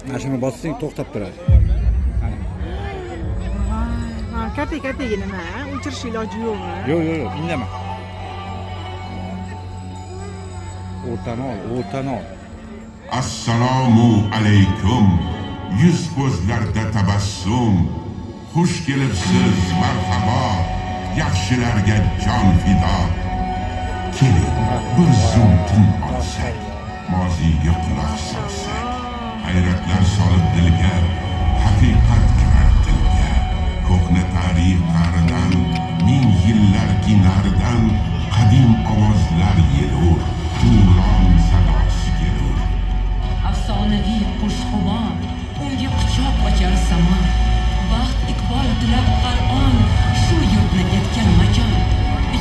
Mana shuni bossang to'xtab turadi. Ha, katta-kattaga nima? O'chirish iloji yo'qmi? Yo'q, indama. O'rtani ol. Assalomu alaykum. Yuz ko'zlarda tabassum. Xush kelibsiz, marhabo. Yaxshilarga jon fido. Keling, bir zum tin olsak, moziga quloq solsak, hayratlar solib dilga, haqiqat kirar tilga. Ko'hna tarix qa'ridan, ming yillarki naridan qadim ovozlar yelur, Turon sadosi kelur. Afsonaviy qush xumor, unga quchoq ochar samo. Baxt iqbol tilab Qur'on, shu yurtni etgan makon.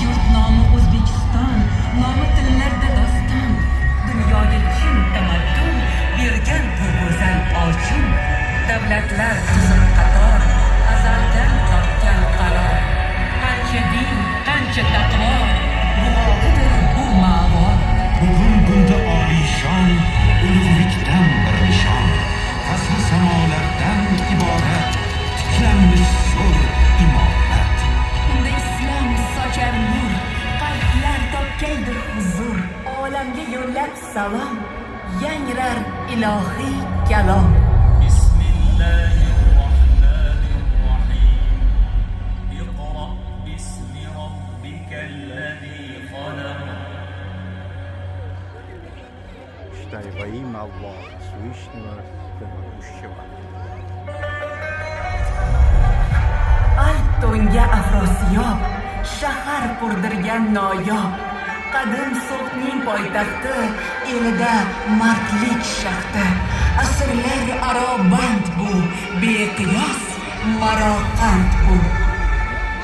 Yurt nomi O'zbekiston, nomi tillarda doston. Dunyoga chin tamaddun bergan bu go'zal olchun. Davlatlar tizim qator, azaldan topgan qaror. Qancha din, qancha taqvo, ruhodir bu ma'vo. Bugun bunda olishon, ulug'likdan bir nishon. Fasl samolardan iborat, tiklanmish zo'r imorat. Unda islom sochar nur, qalblar topgaydir huzur. Olamga yo'llab salom, yangrar ilohiy kalom. اقرأ باسم ربك الذي خلق Считай во имя Аллаха Всевышнего Всемогущего. Altonga afrosiyob, shahar qurdirgan noyob. Qadim sulhning poytaxti, elida mardlik shahti. Asrlar aro band bu, beqiyos maroqand bu.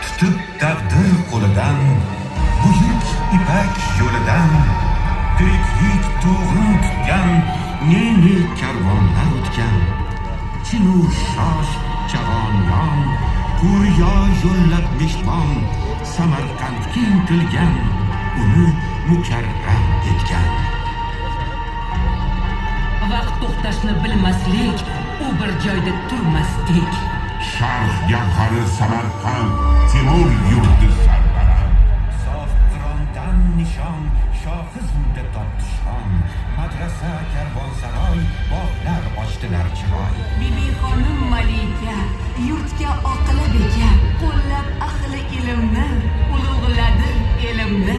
Tutib taqdir qo'lidan, buyuk ipak yo'lidan, tiriklik to'g'rin tutgan, ne karvonlar o'tgan. Chinur shosh chavonyon, Quryo yo'llab mehmon, Samarqandga intilgan, uni mukarram etgan. Vaqt to'xtashni bilmaslik, u bir joyda turmaslik. Sharq gavhari Samarqand, Temur yurti sarbaran. Sof Qur'ondan nishon, shohizmda tortishon. Madrasa, karvonsaroy, bog'lar ochdilar chiroy. Bibi xonim malika, yurtga oqila beka, qo'llab ahli ilmni, ulug'ladi elimni.